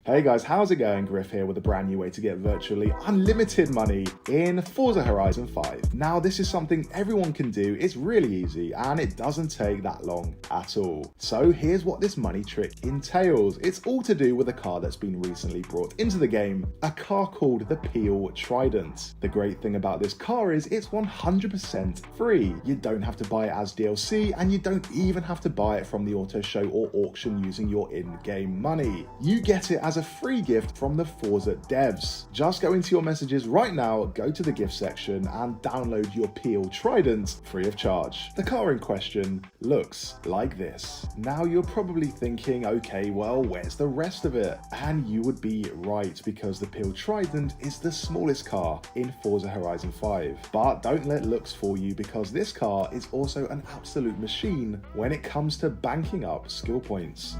Hey guys, how's it going? Griff here with a brand new way to get virtually unlimited money in Forza Horizon 5. Now this is something everyone can do, it's really easy and it doesn't take that long at all. So here's what this money trick entails. It's all to do with a car that's been recently brought into the game, a car called the Peel Trident. The great thing about this car is it's 100% free. You don't have to buy it as DLC and you don't even have to buy it from the auto show or auction using your in-game money. You get it as a free gift from the Forza devs. Just go into your messages right now, go to the gift section and download your Peel Trident free of charge. The car in question looks like this. Now you're probably thinking, okay, well, where's the rest of it? And you would be right, because the Peel Trident is the smallest car in Forza Horizon 5. But don't let looks fool you, because this car is also an absolute machine when it comes to banking up skill points.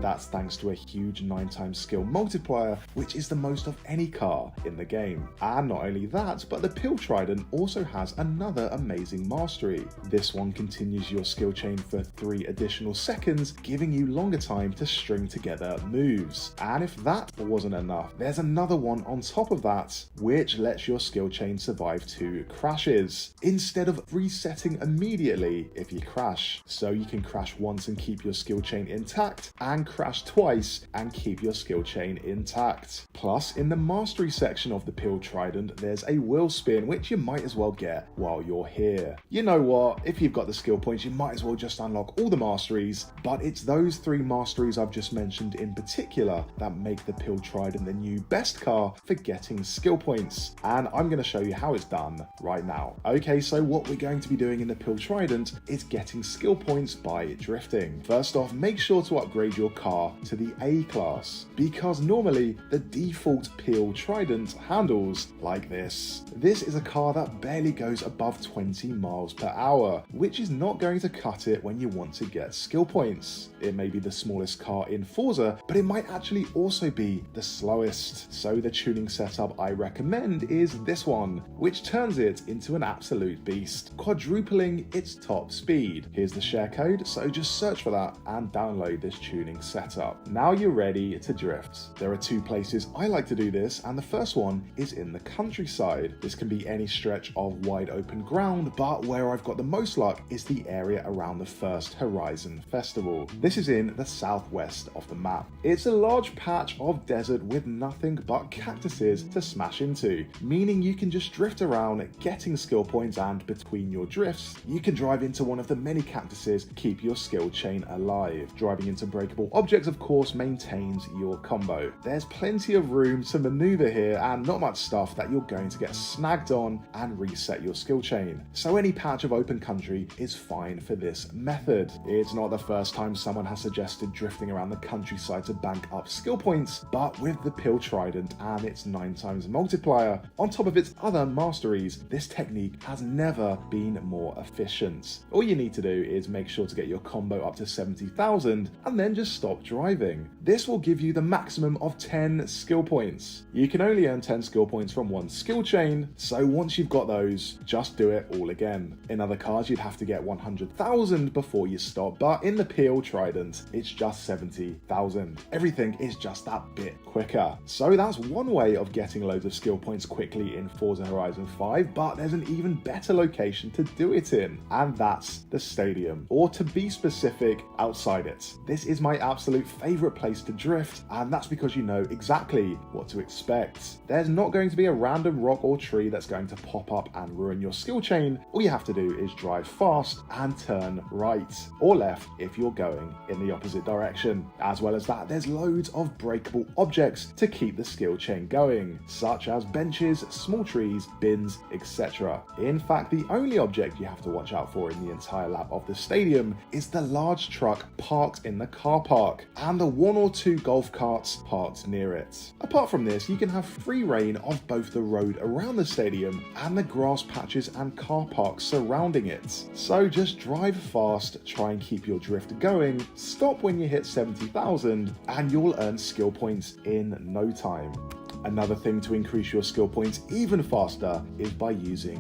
That's thanks to a huge 9x skill multiplier, which is the most of any car in the game. And not only that, but the Peel Trident also has another amazing mastery. This one continues your skill chain for 3 additional seconds, giving you longer time to string together moves. And if that wasn't enough, there's another one on top of that, which lets your skill chain survive 2 crashes, instead of resetting immediately if you crash. So you can crash once and keep your skill chain intact, and crash twice and keep your skill chain intact. Plus, in the mastery section of the Peel Trident, there's a wheel spin, which you might as well get while you're here. You know what, if you've got the skill points, you might as well just unlock all the masteries, but it's those 3 masteries I've just mentioned in particular that make the Peel Trident the new best car for getting skill points, and I'm going to show you how it's done right now. Okay, so what we're going to be doing in the Peel Trident is getting skill points by drifting. First off, make sure to upgrade your car to the A class, because normally the default Peel Trident handles like this. This is a car that barely goes above 20 miles per hour, which is not going to cut it when you want to get skill points. It may be the smallest car in Forza, but it might actually also be the slowest. So the tuning setup I recommend is this one, which turns it into an absolute beast, quadrupling its top speed. Here's the share code, so just search for that and download this tuning setup. Now you're ready to drift. There are 2 places I like to do this, and the first one is in the countryside. This can be any stretch of wide open ground, but where I've got the most luck is the area around the first Horizon Festival. This is in the southwest of the map. It's a large patch of desert with nothing but cactuses to smash into, meaning you can just drift around getting skill points, and between your drifts, you can drive into one of the many cactuses to keep your skill chain alive. Driving into breakable objects, of course, maintains your combo. There's plenty of room to maneuver here and not much stuff that you're going to get snagged on and reset your skill chain. So any patch of open country is fine for this method. It's not the first time someone has suggested drifting around the countryside to bank up skill points, but with the Peel Trident and its 9x multiplier, on top of its other masteries, this technique has never been more efficient. All you need to do is make sure to get your combo up to 70,000 and then just stop driving. This will give you the maximum of 10 skill points. You can only earn 10 skill points from one skill chain, so once you've got those, just do it all again. In other cars, you'd have to get 100,000 before you stop, but in the Peel Trident, it's just 70,000. Everything is just that bit quicker. So that's one way of getting loads of skill points quickly in Forza Horizon 5, but there's an even better location to do it in, and that's the stadium, or to be specific, outside it. This is my absolute favorite place to drift, and that's because you know exactly what to expect. There's not going to be a random rock or tree that's going to pop up and ruin your skill chain. All you have to do is drive fast and turn right or left if you're going in the opposite direction. As well as that, there's loads of breakable objects to keep the skill chain going, such as benches, small trees, bins, etc. In fact, the only object you have to watch out for in the entire lap of the stadium is the large truck parked in the car park and the 1 or 2 golf carts parked near it. Apart from this, you can have free reign of both the road around the stadium and the grass patches and car parks surrounding it. So just drive fast, try and keep your drift going, stop when you hit 70,000 and you'll earn skill points in no time. Another thing to increase your skill points even faster is by using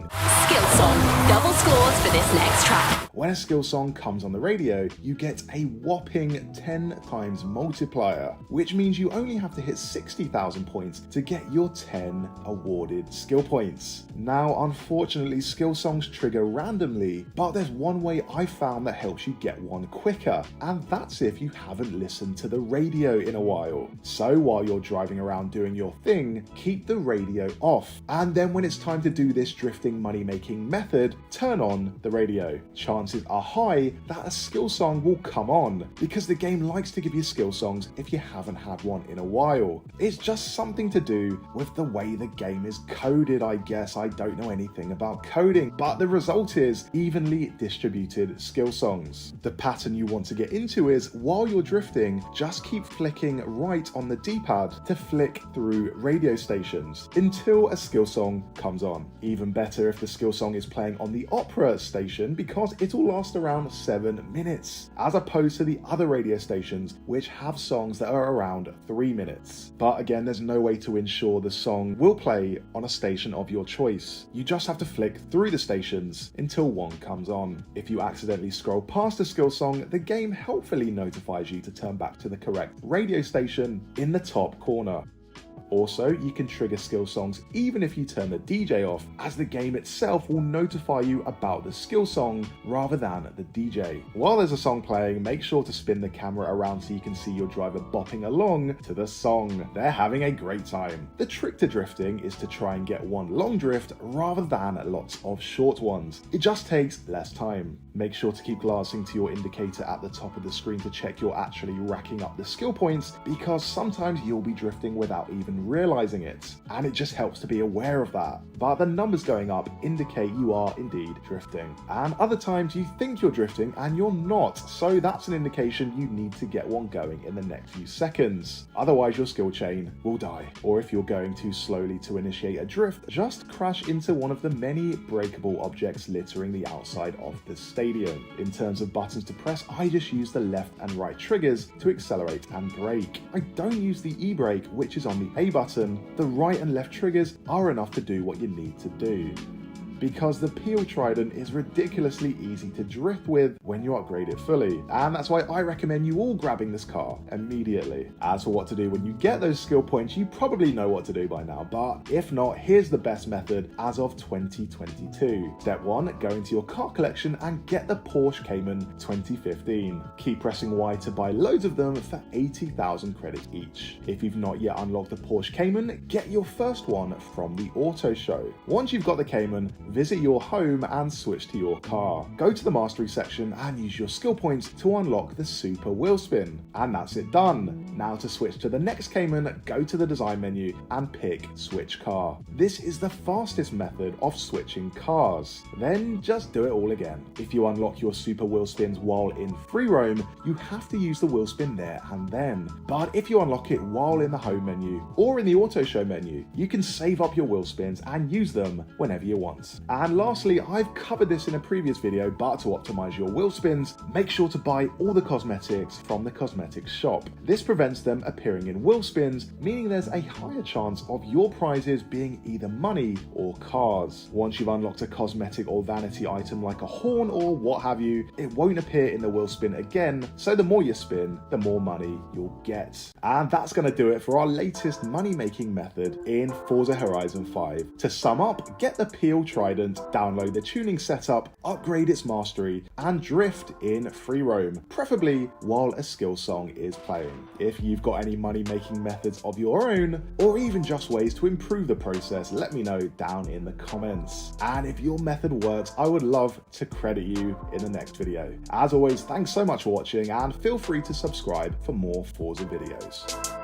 Skill Song. Double scores for this next track. When a skill song comes on the radio, you get a whopping 10 times multiplier, which means you only have to hit 60,000 points to get your 10 awarded skill points. Now, unfortunately, skill songs trigger randomly, but there's one way I found that helps you get one quicker, and that's if you haven't listened to the radio in a while. So while you're driving around doing your thing, keep the radio off, and then when it's time to do this drifting money-making method, turn on the radio. Chances are high that a skill song will come on, because the game likes to give you skill songs if you haven't had one in a while. It's just something to do with the way the game is coded, I guess. I don't know anything about coding, but the result is evenly distributed skill songs. The pattern you want to get into is, while you're drifting, just keep flicking right on the D-pad to flick through radio stations until a skill song comes on. Even better if the skill song is playing on the opera station, because it'll last around 7 minutes, as opposed to the other radio stations which have songs that are around 3 minutes. But again, there's no way to ensure the song will play on a station of your choice. You just have to flick through the stations until one comes on. If you accidentally scroll past a skill song, the game helpfully notifies you to turn back to the correct radio station in the top corner. Also, you can trigger skill songs even if you turn the DJ off, as the game itself will notify you about the skill song rather than the DJ. While there's a song playing, make sure to spin the camera around so you can see your driver bopping along to the song. They're having a great time. The trick to drifting is to try and get one long drift rather than lots of short ones. It just takes less time. Make sure to keep glancing to your indicator at the top of the screen to check you're actually racking up the skill points, because sometimes you'll be drifting without even realizing it, and it just helps to be aware of that. But the numbers going up indicate you are indeed drifting, and other times you think you're drifting and you're not, so that's an indication you need to get one going in the next few seconds. Otherwise your skill chain will die. Or if you're going too slowly to initiate a drift, just crash into one of the many breakable objects littering the outside of the stadium. In terms of buttons to press, I just use the left and right triggers to accelerate and brake. I don't use the e-brake, which is on the A button. The right and left triggers are enough to do what you need to do, because the Peel Trident is ridiculously easy to drift with when you upgrade it fully, and that's why I recommend you all grabbing this car immediately. As for what to do when you get those skill points, you probably know what to do by now, but if not, here's the best method as of 2022. Step 1, go into your car collection and get the Porsche Cayman 2015. Keep pressing Y to buy loads of them for 80,000 credits each. If you've not yet unlocked the Porsche Cayman, get your first one from the auto show. Once you've got the Cayman, visit your home and switch to your car. Go to the mastery section and use your skill points to unlock the super wheel spin. And that's it done. Now to switch to the next Cayman, go to the design menu and pick switch car. This is the fastest method of switching cars. Then just do it all again. If you unlock your super wheel spins while in free roam, you have to use the wheel spin there and then. But if you unlock it while in the home menu or in the auto show menu, you can save up your wheel spins and use them whenever you want. And lastly, I've covered this in a previous video, but to optimize your wheel spins, make sure to buy all the cosmetics from the cosmetics shop. This prevents them appearing in wheel spins, meaning there's a higher chance of your prizes being either money or cars. Once you've unlocked a cosmetic or vanity item like a horn or what have you, it won't appear in the wheel spin again, so the more you spin, the more money you'll get. And that's going to do it for our latest money-making method in Forza Horizon 5. To sum up, get the Peel Trident, download the tuning setup, upgrade its mastery, and drift in free roam, preferably while a skill song is playing. If you've got any money-making methods of your own, or even just ways to improve the process, let me know down in the comments. And if your method works, I would love to credit you in the next video. As always, thanks so much for watching, and feel free to subscribe for more Forza videos.